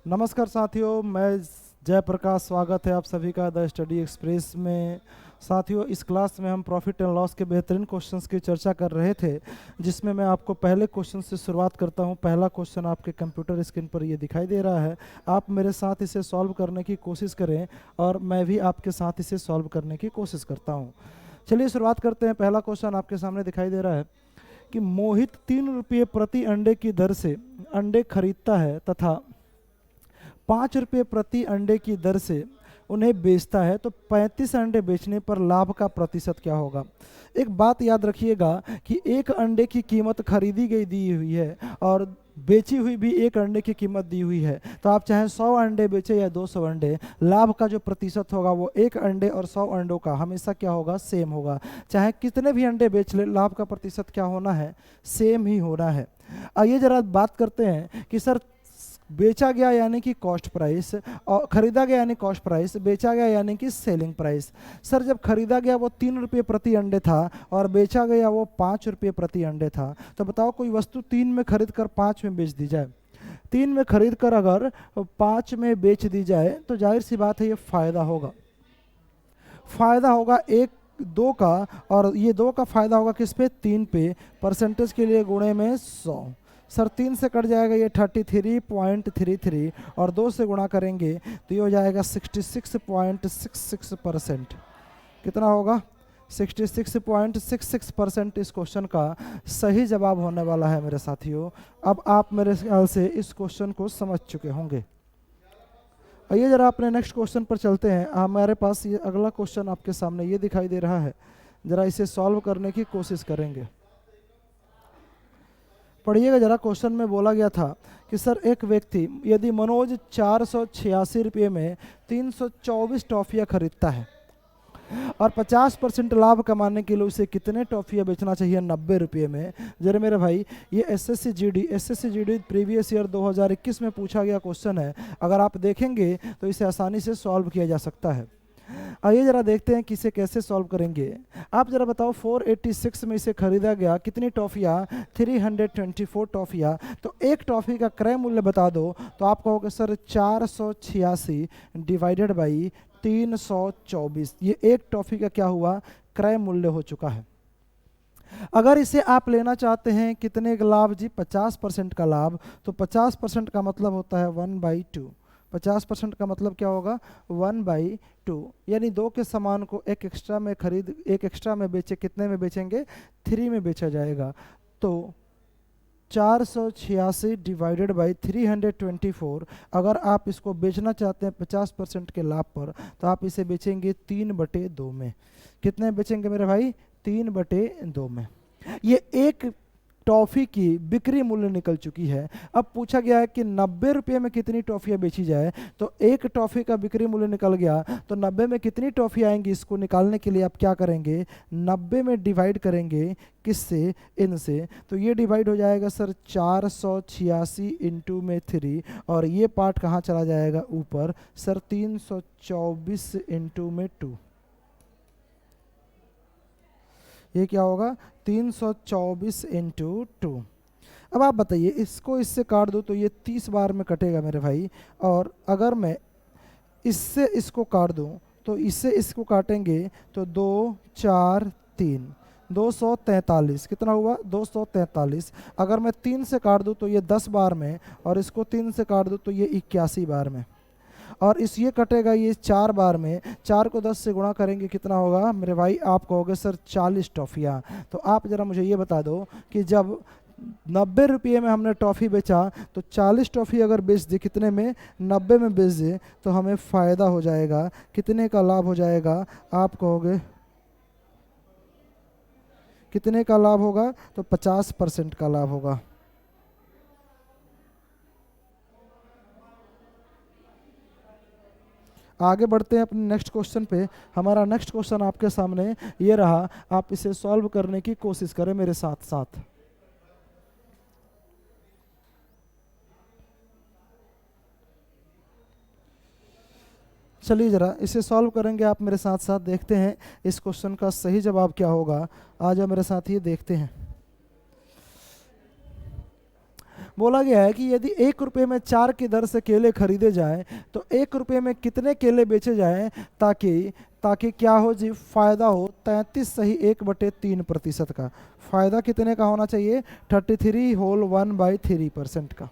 नमस्कार साथियों, मैं जयप्रकाश। स्वागत है आप सभी का द स्टडी एक्सप्रेस में। साथियों, इस क्लास में हम प्रॉफिट एंड लॉस के बेहतरीन क्वेश्चंस की चर्चा कर रहे थे, जिसमें मैं आपको पहले क्वेश्चन से शुरुआत करता हूं। पहला क्वेश्चन आपके कंप्यूटर स्क्रीन पर ये दिखाई दे रहा है। आप मेरे साथ इसे सॉल्व करने की कोशिश करें और मैं भी आपके साथ इसे सॉल्व करने की कोशिश करता हूँ। चलिए शुरुआत करते हैं। पहला क्वेश्चन आपके सामने दिखाई दे रहा है कि मोहित 3 रुपये प्रति अंडे की दर से अंडे खरीदता है तथा 5 रुपये प्रति अंडे की दर से उन्हें बेचता है, तो 35 अंडे बेचने पर लाभ का प्रतिशत क्या होगा। एक बात याद रखिएगा कि एक अंडे की कीमत खरीदी गई दी हुई है और बेची हुई भी एक अंडे की कीमत दी हुई है। तो आप चाहे 100 अंडे बेचे या 200 अंडे, लाभ का जो प्रतिशत होगा वो एक अंडे और 100 अंडों का हमेशा क्या होगा, सेम होगा। चाहे कितने भी अंडे बेच ले, लाभ का प्रतिशत क्या होना है, सेम ही होना है। आइए जरा बात करते हैं कि सर बेचा गया यानी कि कॉस्ट प्राइस और खरीदा गया यानी कॉस्ट प्राइस, बेचा गया यानी कि सेलिंग प्राइस। सर जब खरीदा गया वो 3 रुपये प्रति अंडे था और बेचा गया वो 5 रुपये प्रति अंडे था, तो बताओ कोई वस्तु 3 में खरीद कर 5 में बेच दी जाए, 3 में खरीद कर अगर 5 में बेच दी जाए, तो जाहिर सी बात है ये फायदा होगा। फायदा होगा एक दो का, और ये 2 का फायदा होगा किस पे, 3 पे। परसेंटेज के लिए गुणे में 100। सर 3 से कट जाएगा ये 33.33 और 2 से गुणा करेंगे तो ये हो जाएगा 66.66%। कितना होगा, 66.66% इस क्वेश्चन का सही जवाब होने वाला है मेरे साथियों। अब आप मेरे ख्याल से इस क्वेश्चन को समझ चुके होंगे। आइए जरा अपने नेक्स्ट क्वेश्चन पर चलते हैं। हमारे पास ये अगला क्वेश्चन आपके सामने ये दिखाई दे रहा है, जरा इसे सॉल्व करने की कोशिश करेंगे। पढ़िएगा जरा। क्वेश्चन में बोला गया था कि सर एक व्यक्ति यदि मनोज 486 रुपये में 324 टॉफियाँ खरीदता है और 50% लाभ कमाने के लिए उसे कितने टॉफियाँ बेचना चाहिए 90 रुपये में। जरा मेरे भाई, ये एसएससी जीडी प्रीवियस ईयर 2021 में पूछा गया क्वेश्चन है। अगर आप देखेंगे तो इसे आसानी से सॉल्व किया जा सकता है। आइए जरा देखते हैं कि इसे कैसे सॉल्व करेंगे। आप जरा बताओ 486 में इसे खरीदा गया, कितनी टॉफियाँ, 324 टॉफियाँ। तो एक टॉफी का क्रय मूल्य बता दो, तो आप कहोगे सर 486 डिवाइडेड बाई 324। ये एक टॉफी का क्या हुआ, क्रय मूल्य हो चुका है। अगर इसे आप लेना चाहते हैं कितने का लाभ जी, 50% का लाभ, तो 50% का मतलब होता है 1/2। 50% का मतलब क्या होगा, 1/2। यानी 2 के सामान को एक एक्स्ट्रा में बेचे, कितने में बेचेंगे, 3 में बेचा जाएगा। तो 486 डिवाइडेड बाई 324, अगर आप इसको बेचना चाहते हैं 50% के लाभ पर, तो आप इसे बेचेंगे 3/2 में। कितने बेचेंगे मेरे भाई, 3/2 में। ये एक टॉफ़ी की बिक्री मूल्य निकल चुकी है। अब पूछा गया है कि 90 रुपये में कितनी टॉफ़ियाँ बेची जाए, तो एक टॉफ़ी का बिक्री मूल्य निकल गया, तो 90 में कितनी टॉफ़ी आएंगी, इसको निकालने के लिए आप क्या करेंगे, 90 में डिवाइड करेंगे, किससे, इनसे। तो ये डिवाइड हो जाएगा सर 486 इंटू में 3, और ये पार्ट कहाँ चला जाएगा, ऊपर सर 324 इंटू में 2। ये क्या होगा, 324 इंटू 2। अब आप बताइए, इसको इससे काट दो तो ये 30 बार में कटेगा मेरे भाई, और अगर मैं इससे इसको काट दूं तो इससे इसको काटेंगे तो 2 4 3 243। कितना हुआ, 243। अगर मैं 3 से काट दूं तो ये 10 बार में, और इसको 3 से काट दूं तो ये 81 बार में, और इस ये कटेगा ये 4 बार में। 4 को 10 से गुणा करेंगे, कितना होगा मेरे भाई, आप कहोगे सर 40 टॉफ़ियाँ। तो आप ज़रा मुझे ये बता दो कि जब 90 रुपये में हमने टॉफ़ी बेचा, तो 40 टॉफ़ी अगर बेच दी, कितने में, 90 में बेच दे, तो हमें फ़ायदा हो जाएगा, कितने का लाभ हो जाएगा, आप कहोगे कितने का लाभ होगा, तो 50% का लाभ होगा। आगे बढ़ते हैं अपने नेक्स्ट क्वेश्चन पे। हमारा नेक्स्ट क्वेश्चन आपके सामने ये रहा, आप इसे सॉल्व करने की कोशिश करें मेरे साथ साथ। चलिए जरा इसे सॉल्व करेंगे आप मेरे साथ साथ, देखते हैं इस क्वेश्चन का सही जवाब क्या होगा। आ जाओ मेरे साथ, ये देखते हैं। बोला गया है कि यदि 1 रुपये में 4 की दर से केले खरीदे जाएं तो 1 रुपये में कितने केले बेचे जाएं ताकि ताकि क्या हो जी, फायदा हो 33 सही 1/3% का। फायदा कितने का होना चाहिए? 33 होल 1/3% का।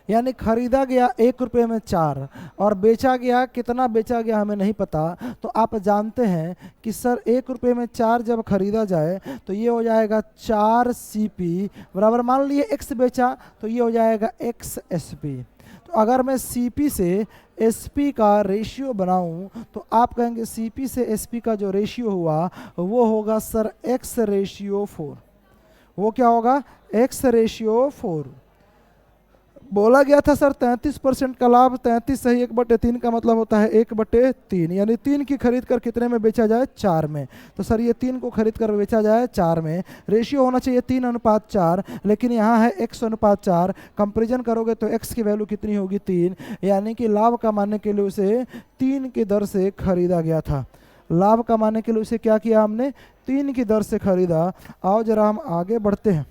यानी खरीदा गया 1 रुपये में 4 और बेचा गया, कितना बेचा गया हमें नहीं पता। तो आप जानते हैं कि सर 1 रुपये में 4 जब खरीदा जाए तो ये हो जाएगा 4 CP बराबर, मान लिए x बेचा तो ये हो जाएगा x SP। तो अगर मैं CP से SP का रेशियो बनाऊं तो आप कहेंगे CP से SP का जो रेशियो हुआ वो होगा सर x/4। वो क्या होगा? x/4। बोला गया था सर 33% का लाभ, 33 सही 1/3 का मतलब होता है 1/3, यानी 3 की खरीद कर कितने में बेचा जाए? 4 में। तो सर ये 3 को खरीद कर बेचा जाए 4 में, रेशियो होना चाहिए 3:4, लेकिन यहाँ है x/4। कंपेरिजन करोगे तो x की वैल्यू कितनी होगी? 3, यानी कि लाभ कमाने के लिए उसे 3 की दर से खरीदा गया था। लाभ कमाने के लिए उसे क्या किया हमने? 3 की दर से खरीदा। आओ जरा हम आगे बढ़ते हैं।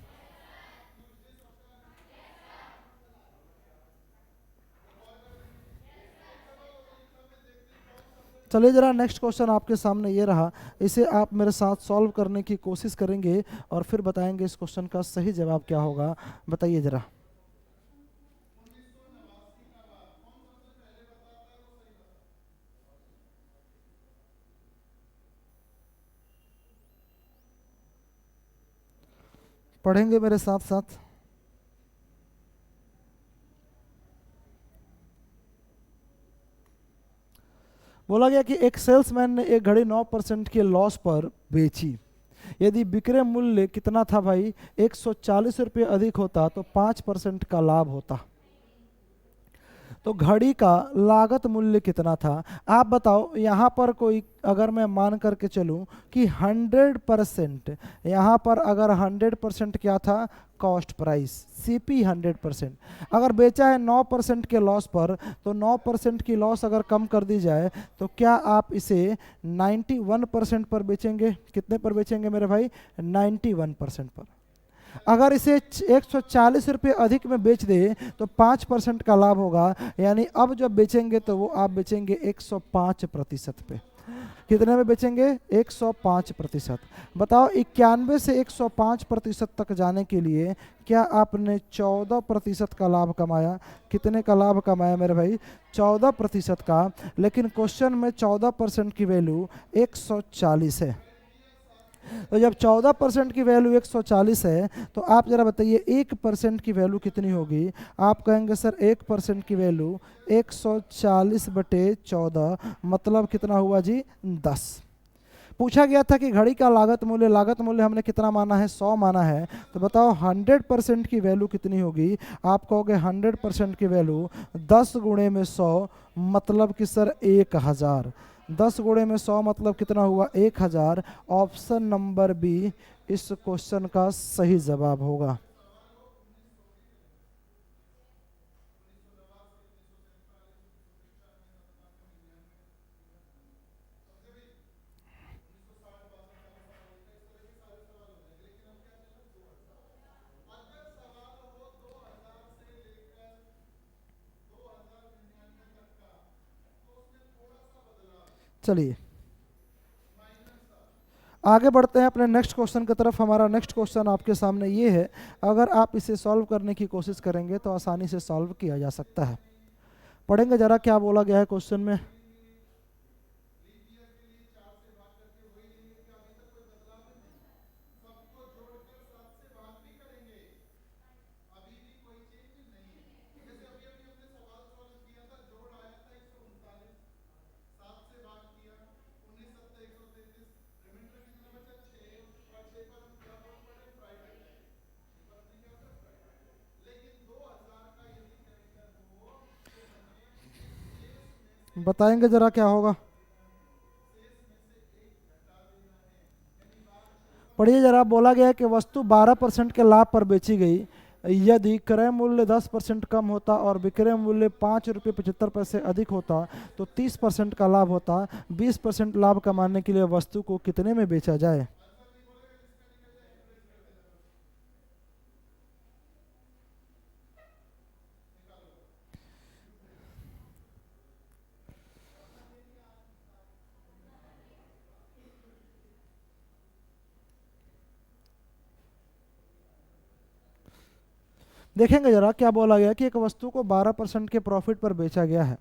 चलिए जरा नेक्स्ट क्वेश्चन आपके सामने ये रहा, इसे आप मेरे साथ सॉल्व करने की कोशिश करेंगे और फिर बताएंगे इस क्वेश्चन का सही जवाब क्या होगा। बताइए जरा। पढ़ेंगे मेरे साथ साथ। बोला गया कि एक सेल्समैन ने एक घड़ी 9% के लॉस पर बेची। यदि विक्रय मूल्य कितना था भाई? 140 रुपये अधिक होता तो 5% का लाभ होता। तो घड़ी का लागत मूल्य कितना था? आप बताओ। यहाँ पर कोई अगर मैं मान करके चलूँ कि 100%, यहाँ पर अगर 100% क्या था? Cost price, CP 100%। अगर बेचा है 9% के लॉस पर, तो 9% की लॉस अगर कम कर दी जाए तो क्या आप इसे 91% पर बेचेंगे? कितने पर बेचेंगे मेरे भाई? 91% पर। अगर इसे 140 रुपये अधिक में बेच दे तो 5% का लाभ होगा, यानी अब जब बेचेंगे तो वो आप बेचेंगे 105% पे। कितने में बेचेंगे? 105%। बताओ 91 से 105% तक जाने के लिए क्या आपने 14% का लाभ कमाया? कितने का लाभ कमाया मेरे भाई? 14% का। लेकिन क्वेश्चन में 14% की वैल्यू 140 है। तो जब 14% की वैल्यू 140 है तो आप जरा बताइए 1% की वैल्यू कितनी होगी? आप कहेंगे सर 1% की वैल्यू 140/14 मतलब कितना हुआ जी? 10। पूछा गया था कि घड़ी का लागत मूल्य हमने कितना माना है? 100 माना है। तो बताओ 100% की वैल्यू कितनी होगी? आप कहोगे 100% की वैल्यू 10 गुणे में 100 मतलब कि सर 1000। 10 गुणे में 100 मतलब कितना हुआ? 1000। ऑप्शन नंबर बी इस क्वेश्चन का सही जवाब होगा। चलिए आगे बढ़ते हैं अपने नेक्स्ट क्वेश्चन की तरफ। हमारा नेक्स्ट क्वेश्चन आपके सामने ये है। अगर आप इसे सॉल्व करने की कोशिश करेंगे तो आसानी से सॉल्व किया जा सकता है। पढ़ेंगे जरा क्या बोला गया है क्वेश्चन में। बताएंगे जरा क्या होगा। पढ़िए जरा। बोला गया है कि वस्तु 12% के लाभ पर बेची गई। यदि क्रय मूल्य 10% कम होता और विक्रय मूल्य 5 रुपये 75 पैसे अधिक होता तो 30% का लाभ होता। 20% लाभ कमाने के लिए वस्तु को कितने में बेचा जाए? देखेंगे जरा क्या बोला गया कि एक वस्तु को 12% के प्रॉफिट पर बेचा गया है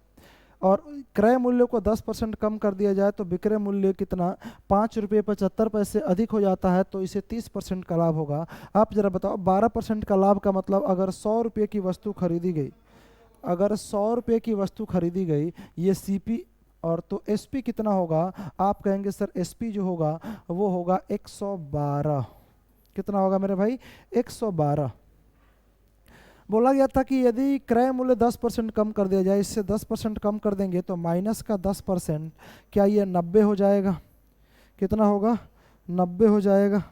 और क्रय मूल्य को 10% कम कर दिया जाए तो विक्रय मूल्य कितना 5 रुपये 75 पैसे अधिक हो जाता है, तो इसे 30% का लाभ होगा। आप जरा बताओ 12% का लाभ का मतलब अगर 100 रुपये की वस्तु खरीदी गई, अगर 100 रुपये की वस्तु खरीदी गई, ये सीपी और तो एसपी कितना होगा, आप कहेंगे सर एसपी जो होगा वो होगा 112। कितना होगा मेरे भाई 112। बोला गया था कि यदि क्रय मूल्य 10% कम कर दिया जाए, इससे 10% कम कर देंगे तो माइनस का 10%, क्या ये 90 हो जाएगा? कितना होगा 90 हो जाएगा।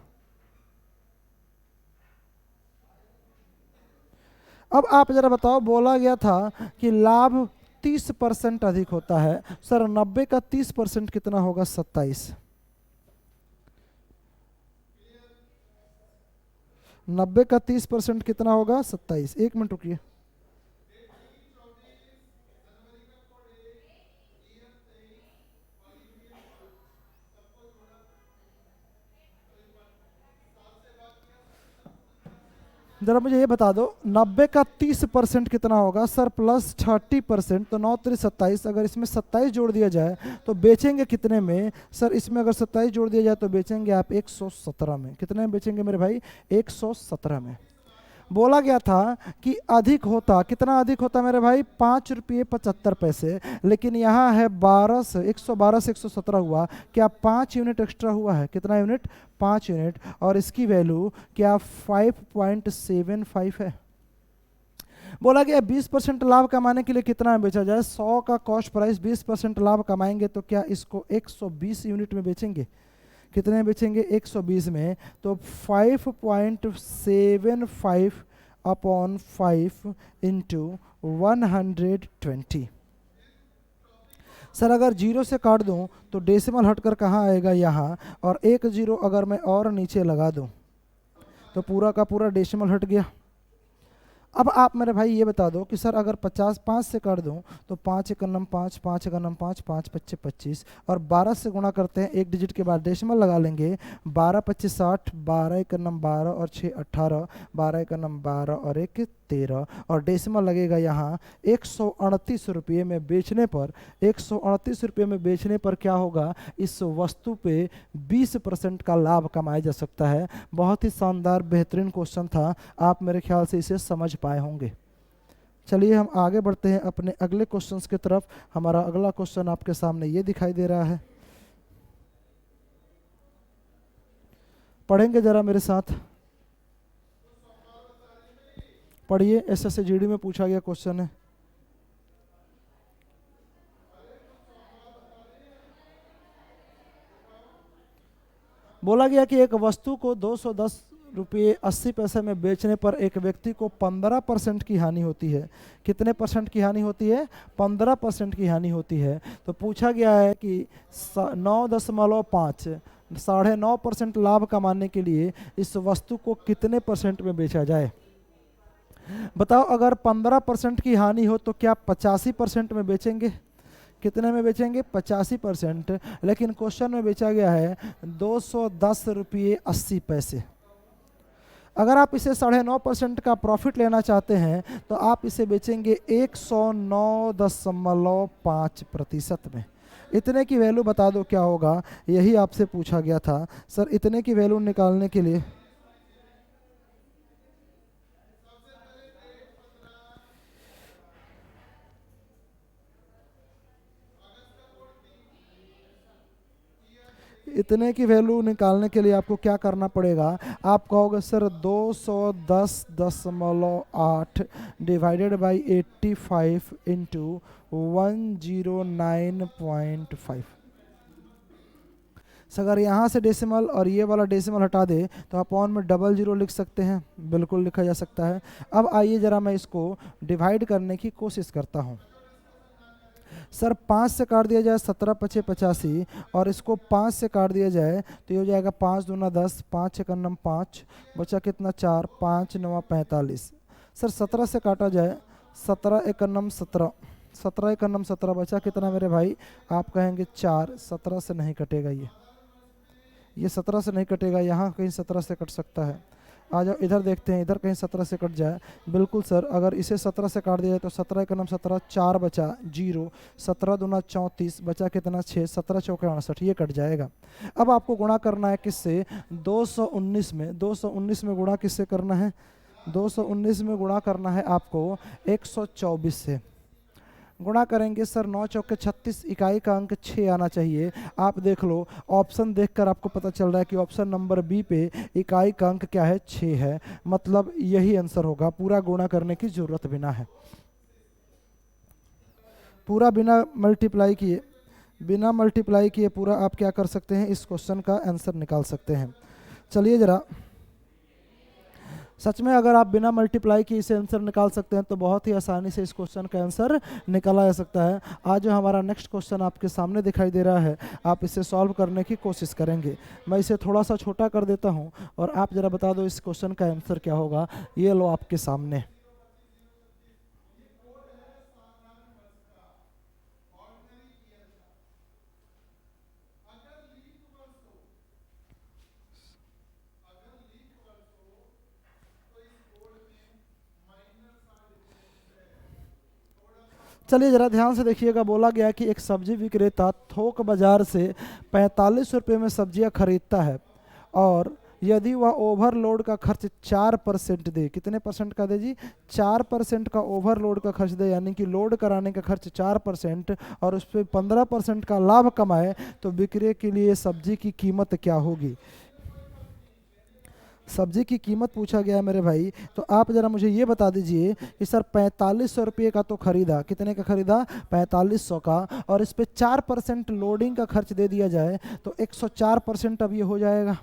अब आप जरा बताओ, बोला गया था कि लाभ 30% अधिक होता है, सर 90 का 30% कितना होगा 27। 90 का 30% कितना होगा 27। एक मिनट रुकिए। जरा मुझे ये बता दो 90 का 30% कितना होगा सर, प्लस 30%, तो 9 3 27। अगर इसमें 27 जोड़ दिया जाए तो बेचेंगे कितने में सर? इसमें अगर 27 जोड़ दिया जाए तो बेचेंगे आप 117 में। कितने में बेचेंगे मेरे भाई? 117 में। बोला गया था कि अधिक होता, कितना अधिक होता मेरे भाई? 5 रुपये 75 पैसे, लेकिन यहाँ है 12 से 112 से 117 हुआ, क्या 5 यूनिट एक्स्ट्रा हुआ है? कितना यूनिट? 5 यूनिट। और इसकी वैल्यू क्या 5.75 है। बोला गया 20% लाभ कमाने के लिए कितना में बेचा जाए? 100 का कॉस्ट प्राइस, 20% लाभ कमाएंगे तो क्या इसको 120 यूनिट में बेचेंगे? कितने में बेचेंगे? 120 में। तो 5.75 अपॉन 5 इंटू 120। सर अगर जीरो से काट दूं तो डेसिमल हटकर कहाँ आएगा? यहाँ। और एक जीरो अगर मैं और नीचे लगा दूं तो पूरा का पूरा डेसिमल हट गया। अब आप मेरे भाई ये बता दो कि सर अगर 50 5 से काट दूं तो 5 एक नम 5, 5 एक नम 5, 5 25 25, और 12 से गुणा करते हैं, एक डिजिट के बाद डेसिमल लगा लेंगे। 12 25 60, 12 एक नम 12 और 6 18, 12 एक नम 12 और 1 13, और डेसिमल लगेगा यहाँ 138 रुपये में बेचने पर। 138 रुपये में बेचने पर क्या होगा? इस वस्तु पे 20% का लाभ कमाया जा सकता है। बहुत ही शानदार बेहतरीन क्वेश्चन था, आप मेरे ख्याल से इसे समझ पाए होंगे। चलिए हम आगे बढ़ते हैं अपने अगले क्वेश्चंस की तरफ। हमारा अगला क्वेश्चन आपके सामने ये दिखाई दे रहा है, पढ़ेंगे जरा मेरे साथ। पढ़िए, एसएससीजीडी में पूछा गया क्वेश्चन है। बोला गया कि एक वस्तु को 210 रुपये 80 पैसे में बेचने पर एक व्यक्ति को 15% की हानि होती है। कितने परसेंट की हानि होती है? 15% की हानि होती है। तो पूछा गया है कि 9.5 9.5% लाभ कमाने के लिए इस वस्तु को कितने परसेंट में बेचा जाए? बताओ अगर 15% की हानि हो तो क्या 85% में बेचेंगे? कितने में बेचेंगे? 85%। लेकिन क्वेश्चन में बेचा गया है 210 रुपये 80 पैसे। अगर आप इसे 9.5% का प्रॉफिट लेना चाहते हैं तो आप इसे बेचेंगे 109.5% में। इतने की वैल्यू बता दो क्या होगा, यही आपसे पूछा गया था। सर इतने की वैल्यू निकालने के लिए आपको क्या करना पड़ेगा? आप कहोगे सर 210.8 डिवाइडेड बाई 85 इंटू 109.5। अगर यहाँ से डेसिमल और ये वाला डेसिमल हटा दे तो अपॉन में 00 लिख सकते हैं, बिल्कुल लिखा जा सकता है। अब आइए जरा मैं इसको डिवाइड करने की कोशिश करता हूँ। सर 5 से काट दिया जाए 17 पचे 85, और इसको 5 से काट दिया जाए तो ये हो जाएगा 5 दूना 10, 5 एक नम 5, बचा कितना 4, 5 9 45। सर 17 से काटा जाए 17 एक नम 17, 17 एक नम 17, बचा कितना मेरे भाई? आप कहेंगे 4। 17 से नहीं कटेगा, ये 17 से नहीं कटेगा, यहाँ कहीं 17 से कट सकता है। आ जाओ इधर देखते हैं, इधर कहीं 17 से कट जाए। बिल्कुल सर, अगर इसे 17 से काट दिया जाए तो 17 का नाम 17, 4 बचा 0, 17 दूना 34, बचा कितना 6, 17 चौके 68, ये कट जाएगा। अब आपको गुणा करना है किससे, 219 में। 219 में गुणा किससे करना है, 219 में गुणा करना है आपको 124 से। गुणा करेंगे सर 9 चौके 36, इकाई का अंक 6 आना चाहिए। आप देख लो, ऑप्शन देखकर आपको पता चल रहा है कि ऑप्शन नंबर बी पे इकाई का अंक क्या है, 6 है। मतलब यही आंसर होगा, पूरा गुणा करने की जरूरत बिना है, पूरा बिना मल्टीप्लाई किए, बिना मल्टीप्लाई किए पूरा आप क्या कर सकते हैं, इस क्वेश्चन का आंसर निकाल सकते हैं। चलिए जरा, सच में अगर आप बिना मल्टीप्लाई किए इसे आंसर निकाल सकते हैं तो बहुत ही आसानी से इस क्वेश्चन का आंसर निकाला जा सकता है। आज जो हमारा नेक्स्ट क्वेश्चन आपके सामने दिखाई दे रहा है, आप इसे सॉल्व करने की कोशिश करेंगे। मैं इसे थोड़ा सा छोटा कर देता हूं और आप जरा बता दो इस क्वेश्चन का आंसर क्या होगा। ये लो आपके सामने। चलिए जरा ध्यान से देखिएगा, बोला गया कि एक सब्जी विक्रेता थोक बाजार से 45 रुपये में सब्जियां खरीदता है और यदि वह ओवरलोड का खर्च 4% दे, कितने परसेंट का दे जी, 4% का ओवरलोड का खर्च दे, यानी कि लोड कराने का खर्च 4% और उस पर 15% का लाभ कमाए, तो बिक्री के लिए सब्जी की कीमत क्या होगी। सब्जी की कीमत पूछा गया है मेरे भाई। तो आप जरा मुझे ये बता दीजिए कि सर 4500 रुपये का तो खरीदा, कितने का खरीदा, 4500 का, और इस पे 4% लोडिंग का खर्च दे दिया जाए तो 104% अब ये हो जाएगा।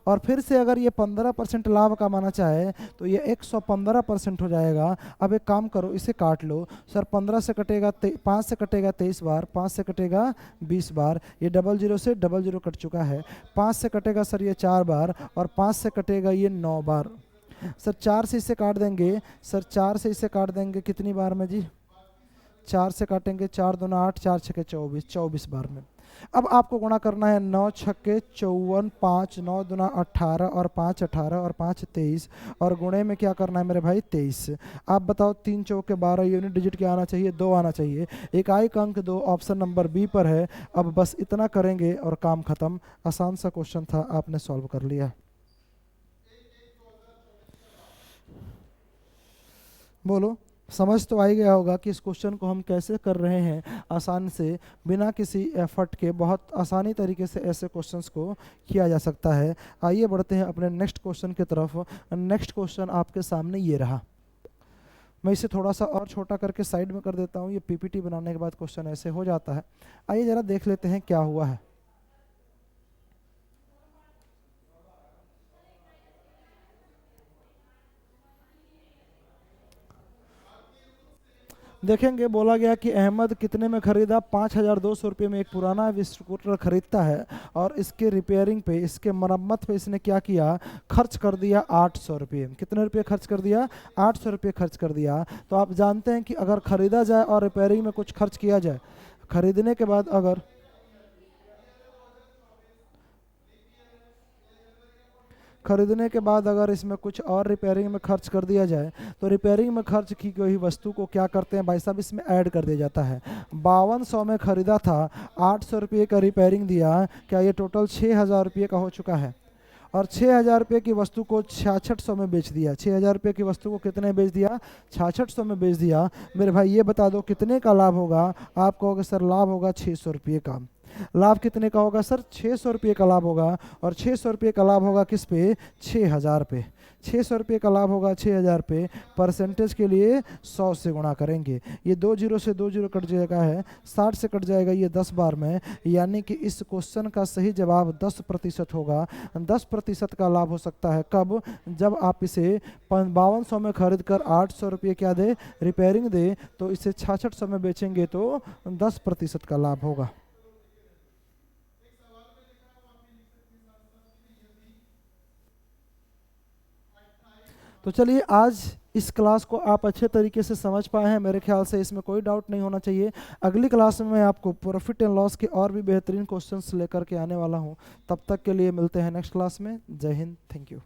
और फिर से अगर ये 15% लाभ कमाना चाहे तो ये 115% हो जाएगा। अब एक काम करो, इसे काट लो सर, 15 से कटेगा 5 से कटेगा 23 बार, 5 से कटेगा 20 बार, ये 00 से 00 कट चुका है। 5 से कटेगा सर ये 4 बार और 5 से कटेगा ये 9 बार। सर 4 से इसे काट देंगे, सर 4 से इसे काट देंगे कितनी बार में जी, 4 से काटेंगे, 4 दूना 8, 4 छक्के 24, 24 बार में। अब आपको गुणा करना है 9 छक्के 54, 5 9 दूना 18 और 5 18 और 5 23 और गुणे में क्या करना है मेरे भाई 23। आप बताओ 3 चौके 12, यूनिट डिजिट क्या आना चाहिए, 2 आना चाहिए। इकाई का अंक 2 ऑप्शन नंबर बी पर है। अब बस इतना करेंगे और काम खत्म। आसान सा क्वेश्चन था, आपने सॉल्व कर लिया। बोलो, समझ तो आ ही गया होगा कि इस क्वेश्चन को हम कैसे कर रहे हैं, आसान से, बिना किसी एफर्ट के, बहुत आसानी तरीके से ऐसे क्वेश्चंस को किया जा सकता है। आइए बढ़ते हैं अपने नेक्स्ट क्वेश्चन की तरफ। नेक्स्ट क्वेश्चन आपके सामने ये रहा। मैं इसे थोड़ा सा और छोटा करके साइड में कर देता हूँ, ये पीपीटी बनाने के बाद क्वेश्चन ऐसे हो जाता है। आइए ज़रा देख लेते हैं क्या हुआ है। देखेंगे, बोला गया कि अहमद कितने में खरीदा, 5200 रुपये में एक पुराना स्कूटर खरीदता है और इसके रिपेयरिंग पे, इसके मरम्मत पे इसने क्या किया, खर्च कर दिया 800 रुपये। कितने रुपये खर्च कर दिया, 800 रुपये खर्च कर दिया। तो आप जानते हैं कि अगर खरीदा जाए और रिपेयरिंग में कुछ खर्च किया जाए, खरीदने के बाद अगर खरीदने के बाद अगर इसमें कुछ और रिपेयरिंग में खर्च कर दिया जाए तो रिपेयरिंग में खर्च की गई वस्तु को क्या करते हैं भाई साहब, इसमें ऐड कर दिया जाता है। 5200 में खरीदा था, 800 रुपये का रिपेयरिंग दिया, क्या ये टोटल 6000 रुपये का हो चुका है। और 6000 रुपये की वस्तु को 6600 में बेच दिया। 6000 रुपये की वस्तु को कितने बेच दिया, 6600 में बेच दिया। मेरे भाई ये बता दो कितने का लाभ होगा। आप कहोगे सर लाभ होगा 600 रुपये का। लाभ कितने का होगा सर, 600 रुपये का लाभ होगा। और 600 रुपये का लाभ होगा किस पे, 6000 पे। 600 रुपये का लाभ होगा 6000 पे। परसेंटेज के लिए 100 से गुणा करेंगे। ये 2 जीरो से 2 जीरो कट जाएगा है, 60 से कट जाएगा ये 10 बार में, यानी कि इस क्वेश्चन का सही जवाब 10% होगा। 10% का लाभ हो सकता है कब, जब आप इसे 5200 में खरीद कर 800 रुपये क्या दे, रिपेयरिंग दे, तो इसे 6600 में बेचेंगे तो 10% का लाभ होगा। तो चलिए, आज इस क्लास को आप अच्छे तरीके से समझ पाए हैं, मेरे ख्याल से इसमें कोई डाउट नहीं होना चाहिए। अगली क्लास में मैं आपको प्रॉफिट एंड लॉस के और भी बेहतरीन क्वेश्चंस लेकर के आने वाला हूं। तब तक के लिए मिलते हैं नेक्स्ट क्लास में। जय हिंद, थैंक यू।